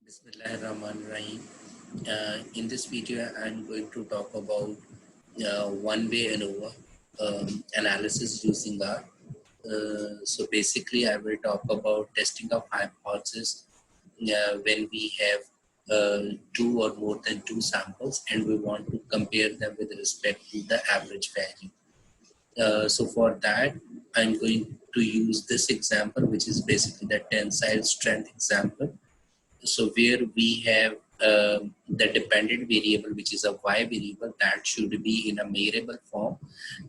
Bismillahirrahmanirrahim. In this video, I'm going to talk about one-way ANOVA analysis using R. So basically, I will talk about testing of hypothesis when we have two or more than two samples and we want to compare them with respect to the average value. So for that, I'm going to use this example, which is basically the tensile strength example. So where we have the dependent variable, which is a y variable, that should be in a measurable form.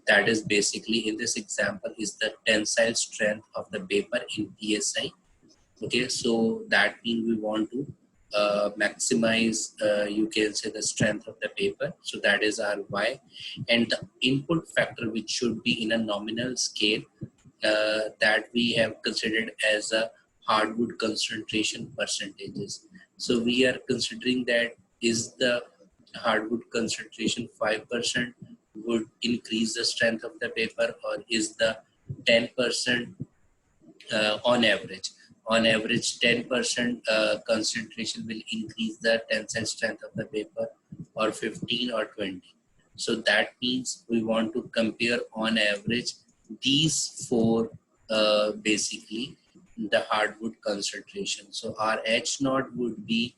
That is basically, in this example, is the tensile strength of the paper in PSI. Okay, so that means we want to maximize, you can say, the strength of the paper. So that is our y, and the input factor, which should be in a nominal scale, that we have considered as a hardwood concentration percentages. So we are considering that is the hardwood concentration 5% would increase the strength of the paper, or is the 10% on average. On average, 10% concentration will increase the tensile strength of the paper, or 15 or 20. So that means we want to compare on average these four, basically the hardwood concentration. So our H naught would be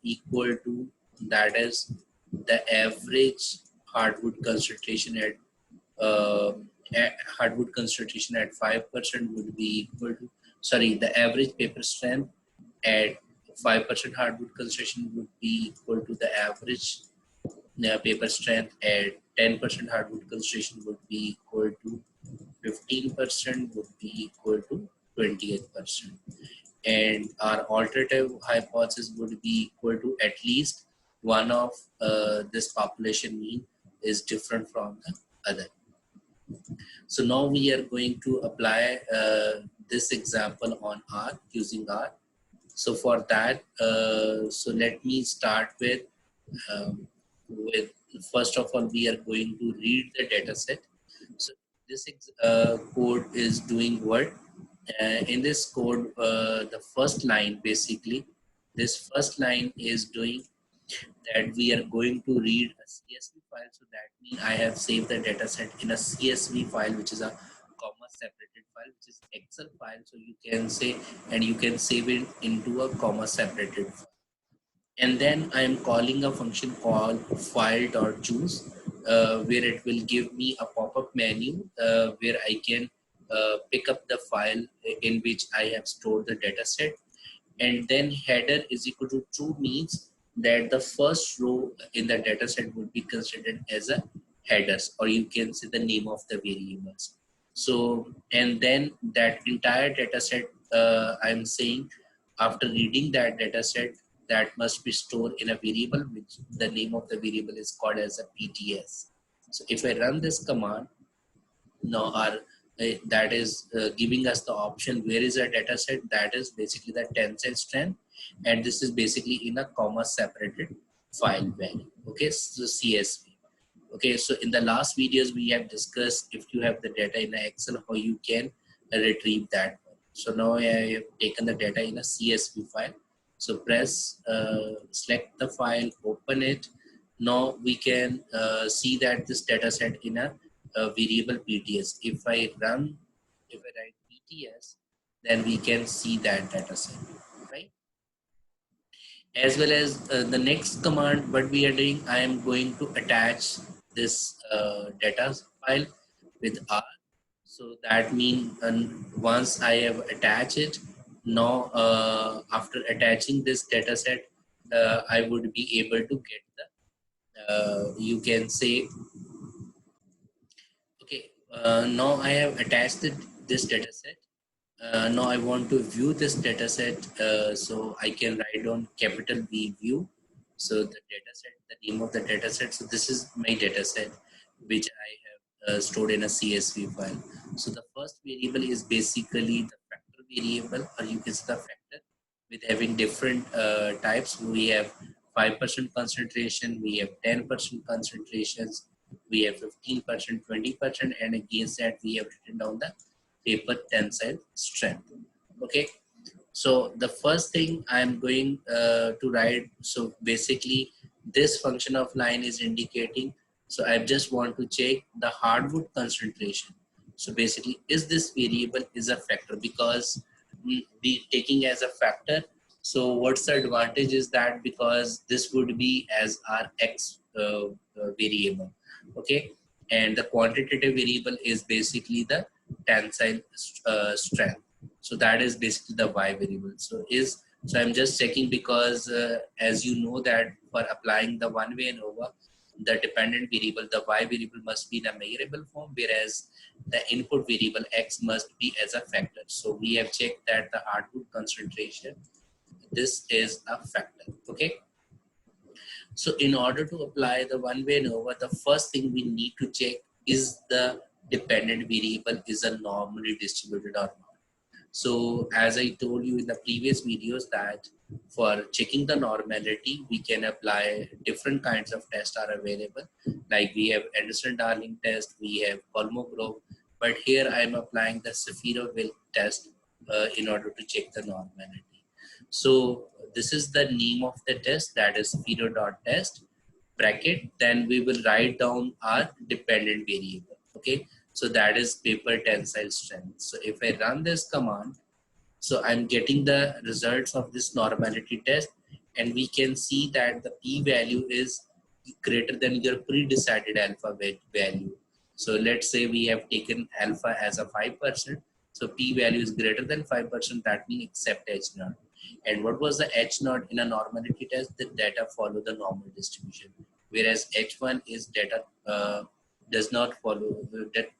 equal to, that is the average hardwood concentration at hardwood concentration at 5% would be equal to, sorry, the average paper strength at 5% hardwood concentration would be equal to the average paper strength at 10% hardwood concentration would be equal to 15% would be equal to 28%. And our alternative hypothesis would be equal to at least one of this population mean is different from the other. So now we are going to apply this example on R, using R. So for that, so let me start with first of all, we are going to read the data set. So this code is doing what? In this code, the first line, basically, this first line is doing that we are going to read a CSV file. So that means I have saved the data set in a CSV file, which is a comma separated file, which is Excel file. So you can say, and you can save it into a comma separated file. And then I am calling a function called file.choose, where it will give me a pop-up menu where I can pick up the file in which I have stored the data set. And then header is equal to true means that the first row in the data set would be considered as a headers, or you can say the name of the variables. So, and then that entire data set, I'm saying, after reading that data set, that must be stored in a variable, which the name of the variable is called as a PTS. So if I run this command, now our that is giving us the option where is our data set, that is basically the tensile strength, and this is basically in a comma separated file value. Okay, so CSV. Okay, so in the last videos we have discussed, if you have the data in Excel, how you can retrieve that one. So now I have taken the data in a CSV file. So press select the file, open it. Now we can see that this data set in a variable PTS. If I write PTS, then we can see that data set, right? As well as the next command, what we are doing, I am going to attach this data file with R. So that means once I have attached it, now after attaching this data set, I would be able to get the, you can say, okay, now I have attached this data set. Now I want to view this data set, so I can write down capital V view. So the data set, the name of the data set. So this is my data set, which I have stored in a CSV file. So the first variable is basically the factor variable, or you can say the factor, with having different types. We have 5% concentration, we have 10% concentrations, we have 15%, 20%, and against that we have written down the paper tensile strength. Okay, So the first thing I'm going to write, so basically this function of line is indicating, so I just want to check the hardwood concentration. So basically, is this variable is a factor, because we taking as a factor. So what's the advantage is that because this would be as our x variable, okay, and the quantitative variable is basically the tensile strength. So that is basically the y variable. So I'm just checking because as you know that for applying the one-way ANOVA, the dependent variable, the y variable must be in a measurable form, whereas the input variable x must be as a factor. So we have checked that the hardwood concentration, this is a factor, okay. So in order to apply the one-way ANOVA, the first thing we need to check is the dependent variable is a normally distributed or not. So as I told you in the previous videos that for checking the normality, we can apply different kinds of tests are available. Like we have Anderson-Darling test, we have Kolmogorov, but here I am applying the Shapiro-Wilk test in order to check the normality. So this is the name of the test, that is shapiro.test bracket. Then we will write down our dependent variable, okay. So that is paper tensile strength. So if I run this command, so I'm getting the results of this normality test, and we can see that the p-value is greater than your pre-decided alpha value. So let's say we have taken alpha as a 5%. So p-value is greater than 5%. That means accept H0. And what was the H0 in a normality test? The data follow the normal distribution, whereas H1 is data does not follow,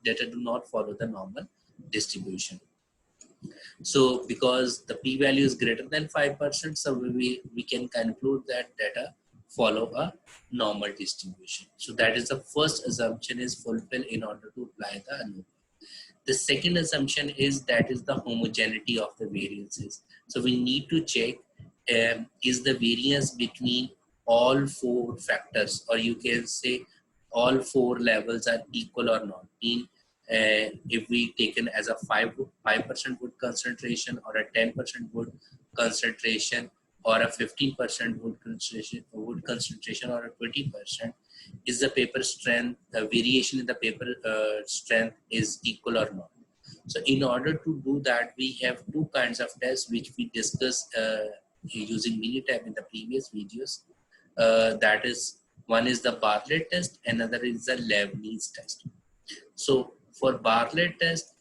data do not follow the normal distribution. So because the p-value is greater than 5%, so we can conclude that data follow a normal distribution. So that is the first assumption is fulfilled in order to apply the ANOVA. The second assumption is that is the homogeneity of the variances. So we need to check is the variance between all four factors, or you can say all four levels are equal or not. If we taken as a 5% wood concentration, or a 10% wood concentration, or a 15% wood concentration, or a 20%, is the paper strength, the variation in the paper strength is equal or not. So in order to do that, we have two kinds of tests which we discussed using Minitab in the previous videos. That is, one is the Bartlett test, another is the Levene's test. So for Bartlett test,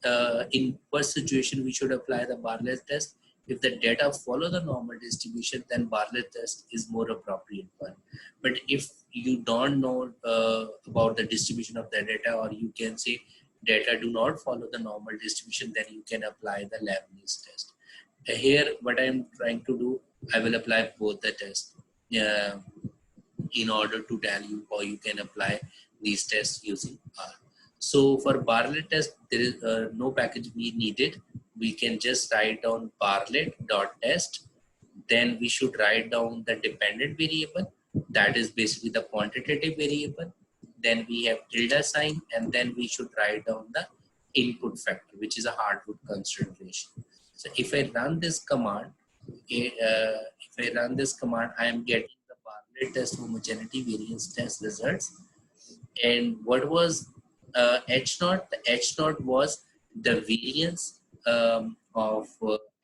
in first situation, we should apply the Bartlett test. If the data follow the normal distribution, then Bartlett test is more appropriate one. But if you don't know about the distribution of the data, or you can say data do not follow the normal distribution, then you can apply the Levene's test. Here, what I'm trying to do, I will apply both the tests in order to tell you how you can apply these tests using R. So for Bartlett test, there is no package we needed. We can just write down bartlett.test. Then we should write down the dependent variable. That is basically the quantitative variable. Then we have tilde sign, and then we should write down the input factor, which is a hardwood concentration. So if I run this command, I am getting the Bartlett test homogeneity variance test results. And what was H0? The H0 was the variance of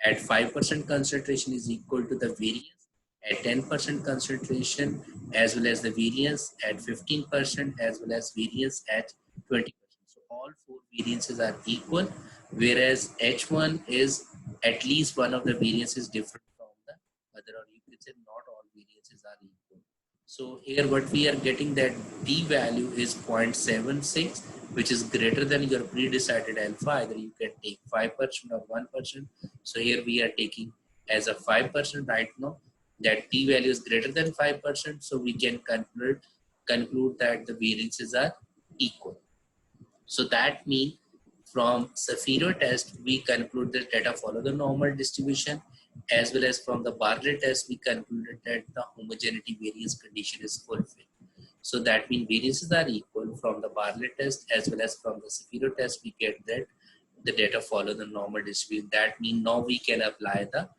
at 5% concentration is equal to the variance at 10% concentration, as well as the variance at 15%, as well as variance at 20%. So all four variances are equal, whereas H1 is at least one of the variances different from the other, or you could say not all variances are equal. So here what we are getting, that p-value is 0.76, which is greater than your pre-decided alpha. Either you can take 5% or 1%. So here we are taking as a 5% right now. That p-value is greater than 5%. So we can conclude that the variances are equal. So that means from Shapiro test, we conclude that data follow the normal distribution, as well as from the Bartlett test, we concluded that the homogeneity variance condition is fulfilled. So that means variances are equal from the Bartlett test as well as from the Shapiro test. We get that the data follow the normal distribution. That means now we can apply the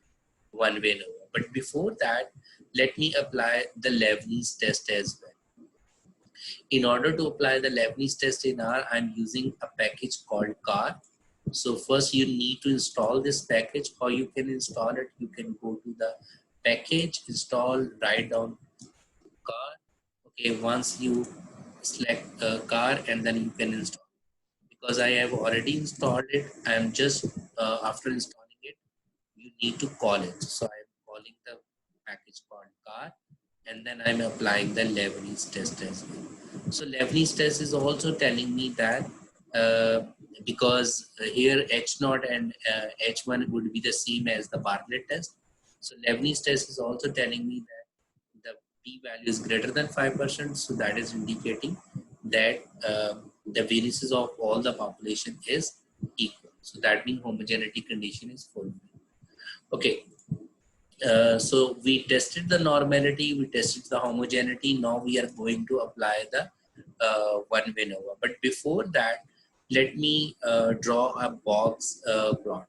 one-way ANOVA. But before that, let me apply the Levene's test as well. In order to apply the Levene's test in R, I'm using a package called car. So first you need to install this package. How you can install it? You can go to the package, install, write down car. Okay, once you select car, and then you can install. Because I have already installed it, I am just after installing it, you need to call it. So I am calling the package called car, and then I'm applying the Levene's test as well. So Levene's test is also telling me that because here H0 and H1 would be the same as the Bartlett test. So Levene's test is also telling me that the p-value is greater than 5%. So that is indicating that the variances of all the population is equal. So that means homogeneity condition is fulfilled. Okay. So we tested the normality, we tested the homogeneity. Now we are going to apply the one-way ANOVA. But before that, let me draw a box plot.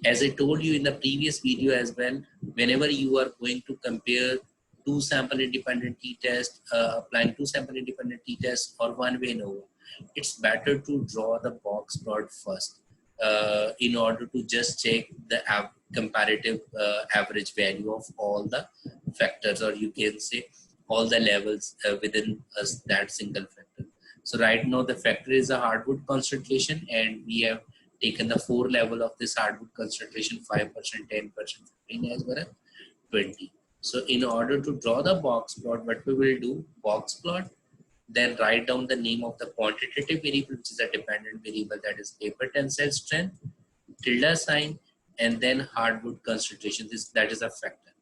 As I told you in the previous video as well, whenever you are going to compare two sample independent t-test, applying two sample independent t-test or one-way ANOVA, it's better to draw the box plot first in order to just check the comparative average value of all the factors, or you can say all the levels within that single factor. So right now the factor is a hardwood concentration, and we have taken the 4 level of this hardwood concentration: 5%, 10%, 15 as well as 20. So in order to draw the box plot, what we will do, box plot, then write down the name of the quantitative variable, which is a dependent variable, that is paper tensile strength, tilde sign, and then hardwood concentration, that is a factor.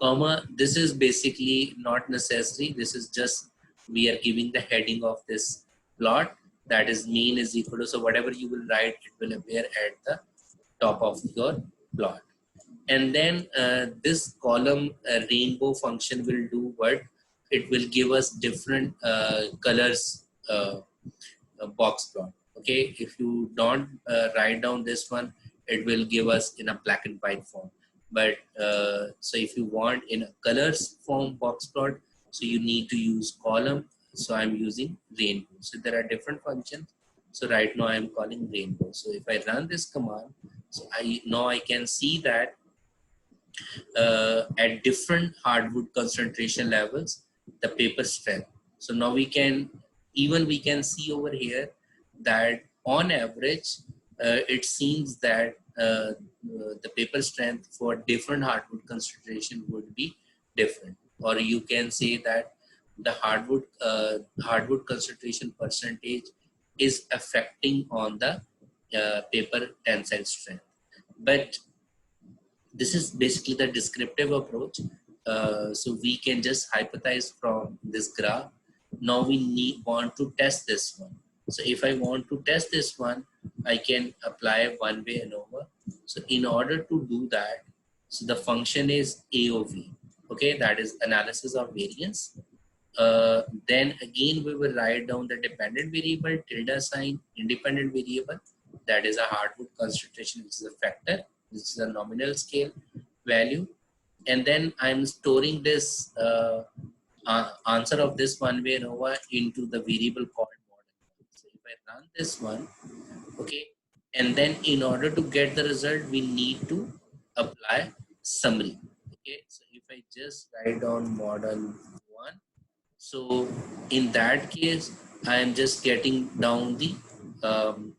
Comma, this is basically not necessary. This is just, we are giving the heading of this plot, that is mean is equal to, so whatever you will write, it will appear at the top of your plot. And then this column rainbow function will do what? It will give us different colors box plot. Okay, if you don't write down this one, it will give us in a black and white form. But so if you want in a colors form box plot, so you need to use column. So I'm using rainbow. So there are different functions. So right now I'm calling rainbow. So if I run this command, so now I can see that at different hardwood concentration levels, the paper strength. So now we can see over here that on average, it seems that the paper strength for different hardwood concentration would be different. Or you can say that the hardwood concentration percentage is affecting on the paper tensile strength. But this is basically the descriptive approach. So we can just hypothesize from this graph. Now we want to test this one. So if I want to test this one, I can apply one-way ANOVA. So in order to do that, so the function is AOV. Okay, that is analysis of variance. Then again, we will write down the dependent variable, tilde sign, independent variable, that is a hardwood concentration, which is a factor, which is a nominal scale value. And then I'm storing this answer of this one-way ANOVA into the variable called model. So if I run this one, okay, and then in order to get the result, we need to apply summary. Okay, so if I just write down model 1, so in that case, I am just getting down the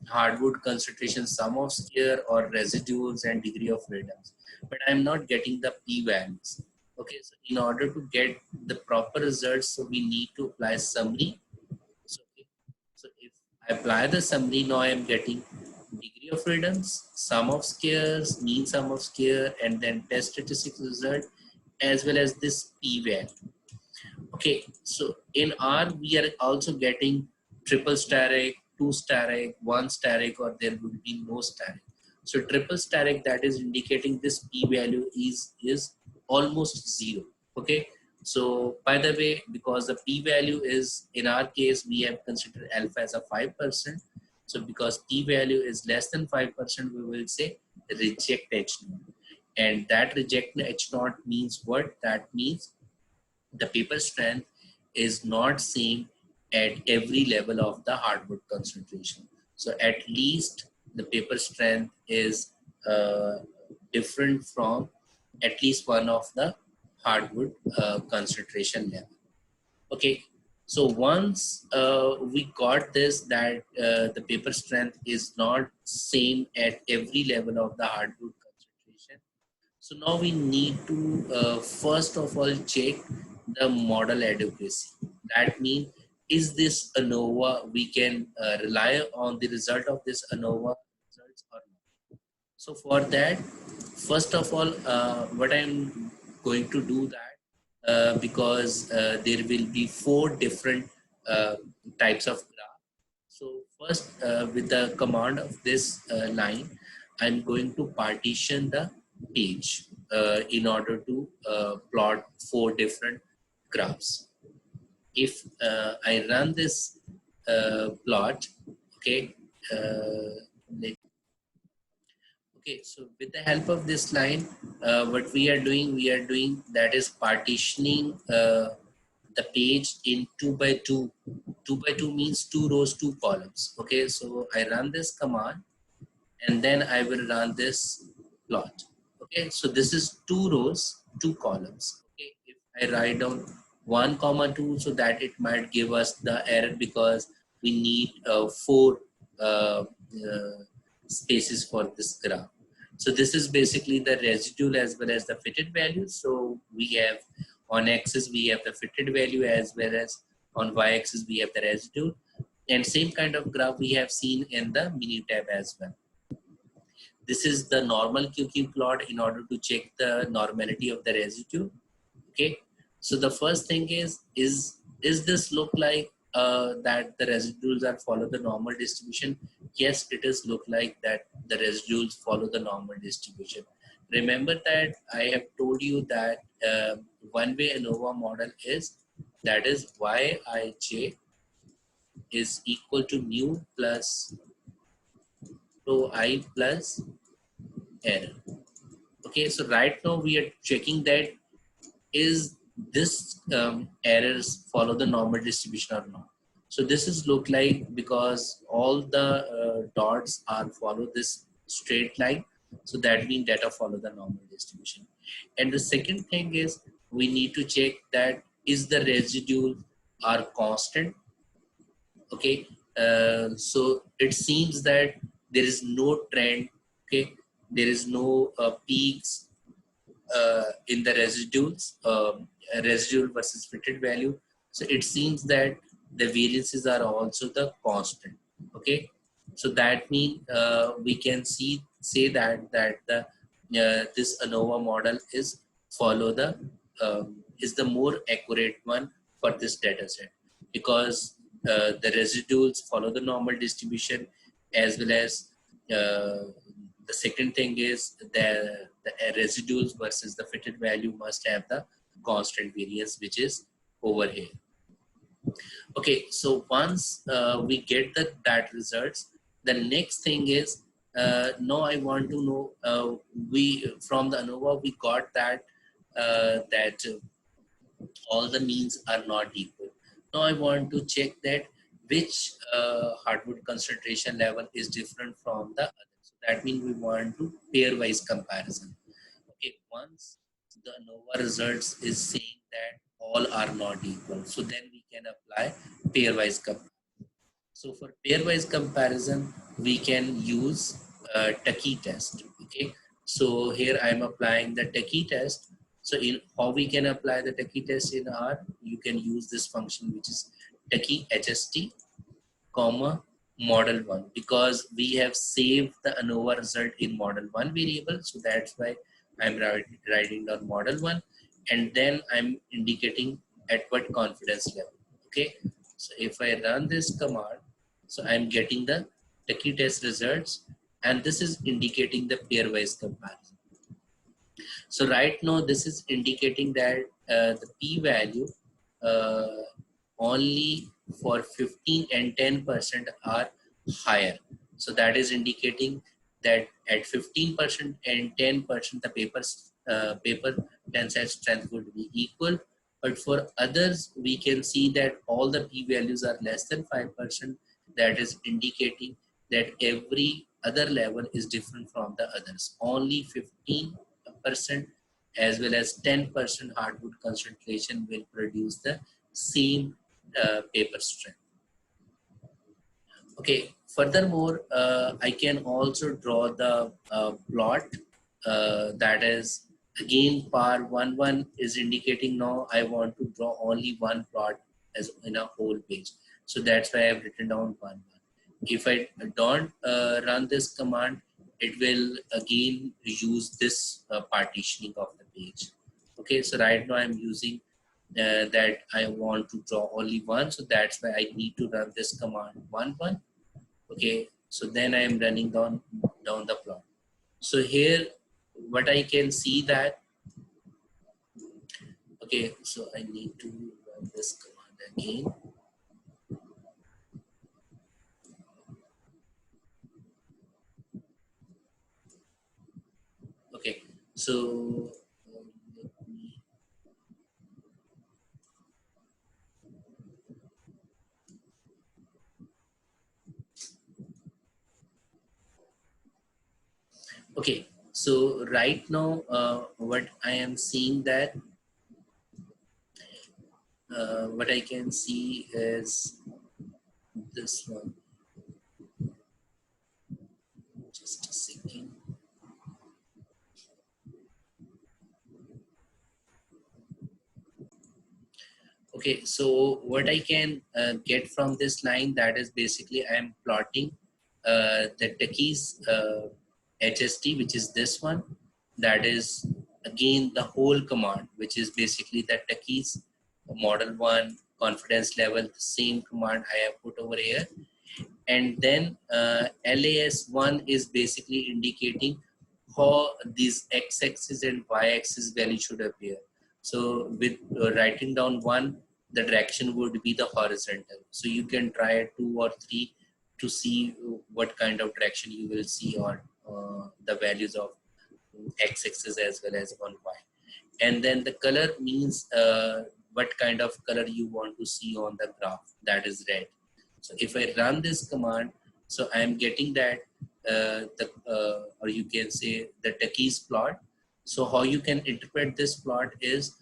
hardwood concentration, sum of square or residuals and degree of freedoms, but I'm not getting the p-values. Okay, so in order to get the proper results, so we need to apply summary. So if I apply the summary, now I am getting degree of freedoms, sum of squares, mean sum of square, and then test statistics result, as well as this p-value. Okay, so in R, we are also getting triple steric, 2 steric, 1 steric, or there would be no steric. So triple steric, that is indicating this p-value is almost 0. Okay, so by the way, because the p-value is, in our case, we have considered alpha as a 5%. So because p-value is less than 5%, we will say reject h0. And that reject h0 means what? That means the paper strength is not same at every level of the hardwood concentration. So at least the paper strength is different from at least one of the hardwood concentration level. Okay, so once we got this, that the paper strength is not same at every level of the hardwood concentration. So now we need to first of all check the model adequacy. That means, is this ANOVA, we can rely on the result of this ANOVA results or not. So for that, first of all, what I'm going to do that, because there will be 4 different types of graph. So first, with the command of this line, I'm going to partition the page in order to plot 4 different graphs. If I run this plot, okay, okay, so with the help of this line, what we are doing that is partitioning the page in 2 by 2. 2 by 2 means 2 rows, 2 columns. Okay, so I run this command and then I will run this plot. Okay, so this is 2 rows, 2 columns. Okay, if I write down 1 comma 2, so that it might give us the error because we need 4 spaces for this graph. So this is basically the residual as well as the fitted value. So we have on axis we have the fitted value as well as on y-axis we have the residual, and same kind of graph we have seen in the menu tab as well. This is the normal QQ plot in order to check the normality of the residue. Okay, so the first thing is this look like that the residuals are follow the normal distribution? Yes, it is look like that the residuals follow the normal distribution. Remember that I have told you that one-way ANOVA model is, that is Yij is equal to mu plus rho I plus error. Okay, so right now we are checking that is this errors follow the normal distribution or not. So this is look like because all the dots are follow this straight line. So that means data follow the normal distribution. And the second thing is we need to check that is the residue are constant. Okay, so it seems that there is no trend. Okay, there is no peaks in the residuals, residual versus fitted value. So it seems that the variances are also the constant. Okay, so that means we can say that the this ANOVA model is follow the is the more accurate one for this data set, because the residuals follow the normal distribution, as well as the second thing is the residuals versus the fitted value must have the constant variance, which is over here. Okay, so once we get that results, the next thing is now I want to know we from the ANOVA we got that all the means are not equal. Now I want to check that which hardwood concentration level is different from the other. So that means we want to pairwise comparison. Okay, once the ANOVA results is saying that all are not equal, so then we can apply pairwise comparison. So for pairwise comparison, we can use Tukey test. Okay, so here I am applying the Tukey test. So in how we can apply the Tukey test in R, you can use this function which is TukeyHSD, comma model 1, because we have saved the ANOVA result in model 1 variable. So that's why I'm writing down model 1, and then I'm indicating at what confidence level. Okay, so if I run this command, so I'm getting the Tukey test results, and this is indicating the pairwise comparison. So right now this is indicating that the p-value only for 15 and 10% are higher. So that is indicating that at 15% and 10% the paper tensile strength would be equal. But for others, we can see that all the p-values are less than 5%. That is indicating that every other level is different from the others. Only 15% as well as 10% hardwood concentration will produce the same paper strength. Okay, furthermore, I can also draw the plot that is again par 1 is indicating now I want to draw only one plot as in a whole page. So that's why I've written down 1 1. If I don't run this command, it will again use this partitioning of the page. Okay, so right now I'm using that I want to draw only one, so that's why I need to run this command 1 1. Okay, so then I am running down the plot. So here what I can see that, okay, so I need to run this command again. Okay, so let me, okay, so right now what I am seeing that what I can see is this one. Just a second. Okay, so what I can get from this line, that is basically I am plotting the Tukey's HSD, which is this one. That is again the whole command, which is basically the Tukey's model 1 confidence level, the same command I have put over here. And then LAS1 is basically indicating how these x-axis and y-axis value should appear. So with writing down 1, the direction would be the horizontal. So you can try 2 or 3 to see what kind of direction you will see on the values of x-axis as well as on y. And then the color means what kind of color you want to see on the graph, that is red. So if I run this command, so I am getting that or you can say the Tukey's plot. So how you can interpret this plot is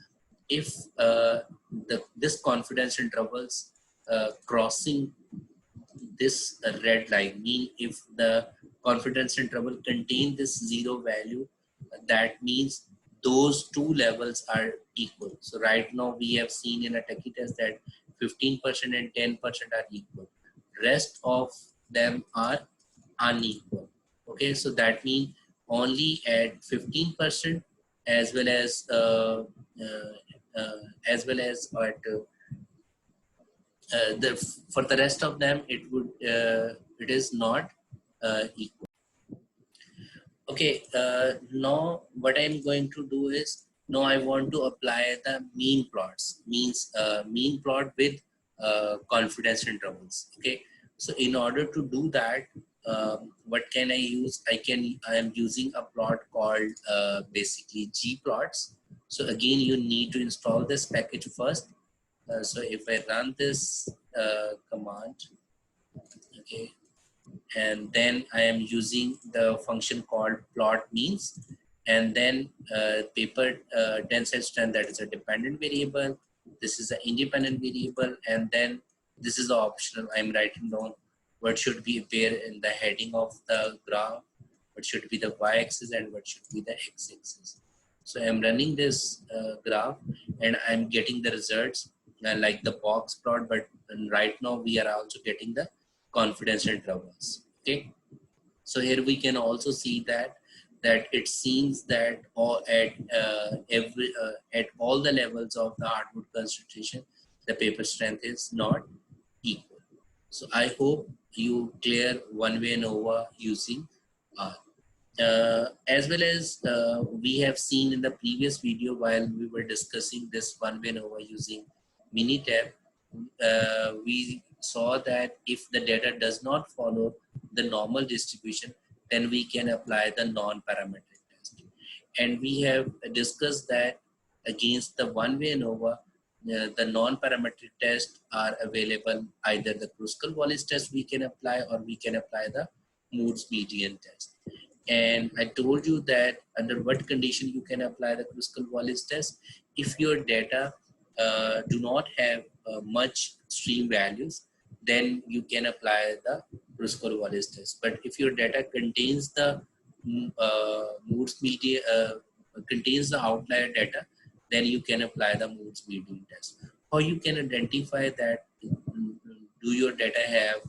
if this confidence intervals crossing this red line, mean if the confidence interval contain this 0 value, that means those two levels are equal. So right now we have seen in a Tukey test that 15% and 10% are equal. Rest of them are unequal. Okay, so that means only at 15% as well as at for the rest of them it is not equal. Okay, now what I'm going to do is, now I want to apply the mean plots, means mean plot with confidence intervals. Okay, so in order to do that, what can I use? I am using a plot called basically Gplots. So again, you need to install this package first. So if I run this command, okay, and then I am using the function called plot means, and then paper tensile strength, that is a dependent variable, this is an independent variable, and then this is optional. I'm writing down what should be appear in the heading of the graph, what should be the y-axis and what should be the x-axis. So I'm running this graph and I'm getting the results like the box plot, but right now we are also getting the confidence intervals. Okay, so here we can also see that it seems that at all the levels of the hardwood concentration, the paper strength is not equal. So I hope you clear one-way ANOVA using R. As well as we have seen in the previous video while we were discussing this one-way ANOVA using Minitab, we saw that if the data does not follow the normal distribution, then we can apply the non-parametric test. And we have discussed that against the one-way ANOVA, the non-parametric tests are available, either the Kruskal-Wallis test we can apply, or we can apply the Moore's median test. And I told you that under what condition you can apply the Kruskal-Wallis test. If your data do not have much extreme values, then you can apply the Kruskal-Wallis test. But if your data contains the Moore's median, contains the outlier data, then you can apply the Moore's median test. How you can identify that do your data have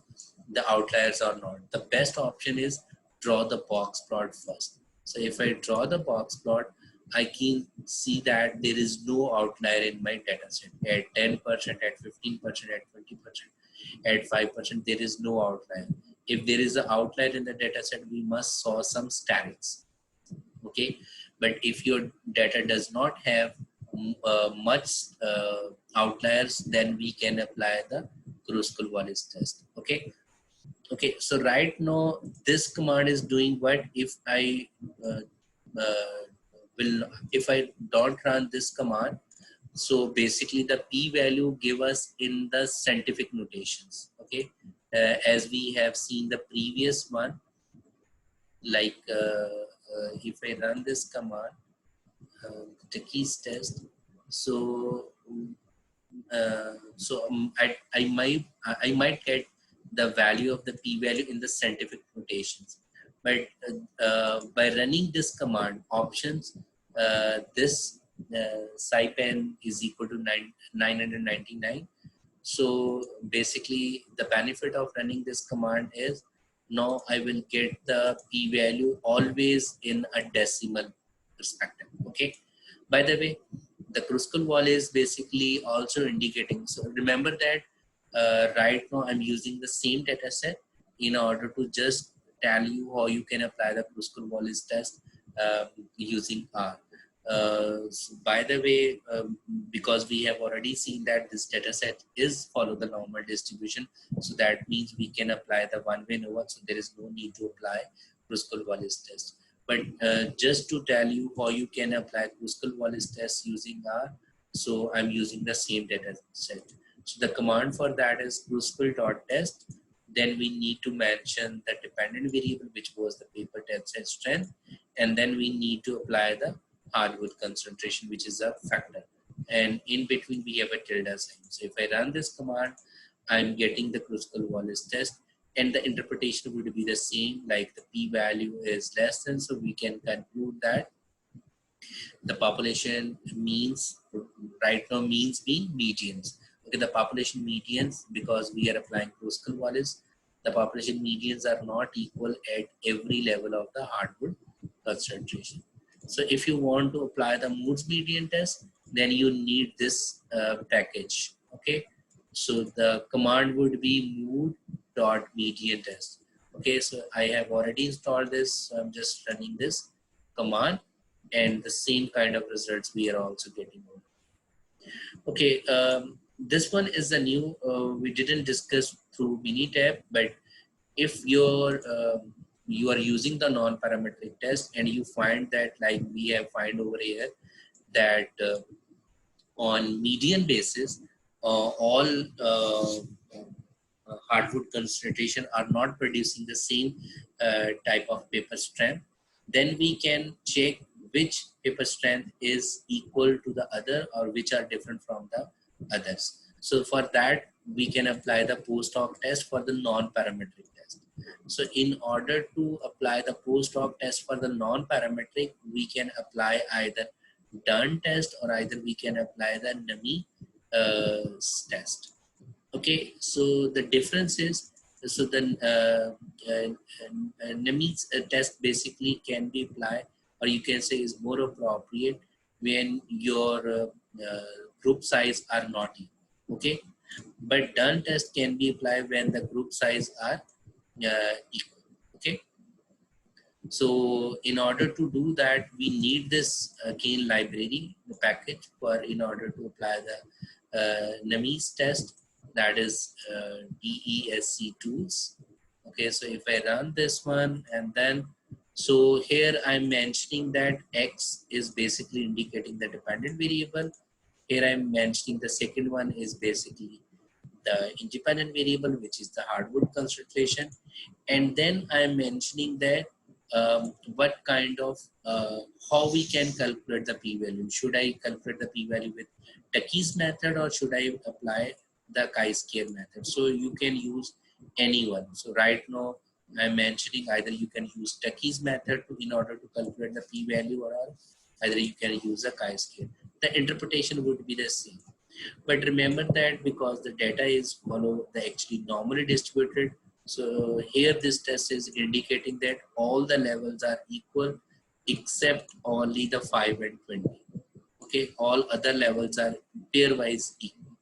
the outliers or not? The best option is draw the box plot first. So if I draw the box plot, I can see that there is no outlier in my data set. At 10%, at 15%, at 20%, at 5%, there is no outlier. If there is an outlier in the data set, we must solve some statics. Okay, but if your data does not have much outliers, then we can apply the Kruskal-Wallis test. Okay. Okay, so right now this command is doing what? If I if I don't run this command, so basically the p-value give us in the scientific notations. Okay, as we have seen the previous one, like if I run this command, Tukey's test, so I might get the value of the p-value in the scientific notations, but by running this command options, this SciPen is equal to 999. So basically the benefit of running this command is now I will get the p-value always in a decimal perspective. Okay, by the way, the Kruskal-Wallis is basically also indicating. So remember that right now I'm using the same data set in order to just tell you how you can apply the Kruskal-Wallis test using R. So by the way, because we have already seen that this data set is follow the normal distribution, so that means we can apply the one-way ANOVA, so there is no need to apply Kruskal-Wallis test. But just to tell you how you can apply Kruskal-Wallis test using R, so I'm using the same data set. So the command for that is kruskal.test. Then we need to mention the dependent variable, which was the paper tensile strength, and then we need to apply the hardwood concentration, which is a factor. And in between we have a tilde sign. So if I run this command, I'm getting the Kruskal-Wallis test, and the interpretation would be the same, like the p-value is less than, so we can conclude that the population means, right now means being medians. Okay, the population medians, because we are applying Kruskal-Wallis, the population medians are not equal at every level of the hardwood concentration. So if you want to apply the Moore's median test, then you need this package. Okay, so the command would be Moore.median test. Okay, so I have already installed this, so I'm just running this command, and the same kind of results we are also getting. Okay, this one is a new, we didn't discuss through Minitab, but if you're you are using the non-parametric test and you find that, like we have find over here, that on median basis, all hardwood concentration are not producing the same type of paper strength, then we can check which paper strength is equal to the other or which are different from the others. So for that, we can apply the post-hoc test for the non-parametric test. So in order to apply the post-hoc test for the non-parametric, we can apply either Dunn test or either we can apply the Nemenyi test. Okay, so the difference is, so the Nemenyi test basically can be applied, or you can say is more appropriate when your group size are not equal. Okay, but Dunn test can be applied when the group size are equal. Okay, so in order to do that, we need this again library, the package, for in order to apply the Nemenyi test. that is DESC tools. Okay, so if I run this one, and then so here I'm mentioning that X is basically indicating the dependent variable. Here I'm mentioning the second one is basically the independent variable, which is the hardwood concentration. And then I'm mentioning that what kind of how we can calculate the p-value. Should I calculate the p-value with Tukey's method, or should I apply the chi-square method? So you can use any one. So right now I'm mentioning either you can use Tukey's method in order to calculate the p-value, or either you can use a chi-square. The interpretation would be the same. But remember that because the data is follow the actually normally distributed, so here this test is indicating that all the levels are equal except only the 5 and 20. Okay, all other levels are pairwise equal.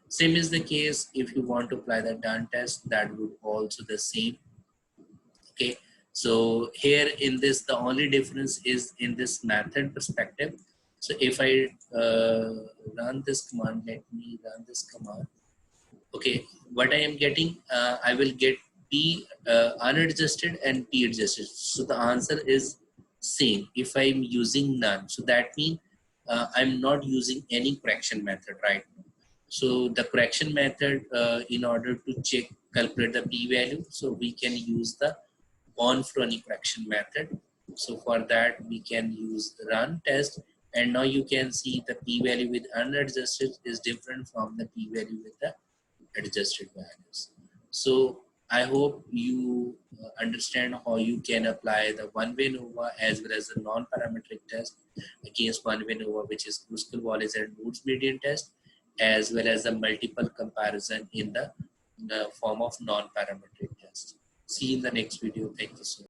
Same is the case if you want to apply the Dunn test, that would also the same. Okay, so here in this the only difference is in this method perspective. So if I run this command, let me run this command. Okay, what I am getting, I will get P unadjusted and P adjusted. So the answer is same if I'm using none. So that means I'm not using any correction method right now. So the correction method in order to check calculate the p-value, so we can use the Bonferroni correction method. So for that we can use run test, and now you can see the p-value with unadjusted is different from the p-value with the adjusted values. So I hope you understand how you can apply the one-way ANOVA as well as the non-parametric test against one-way ANOVA, which is Kruskal-Wallis and Woods median test, as well as the multiple comparison in the form of non-parametric test. See you in the next video. Thank you so much.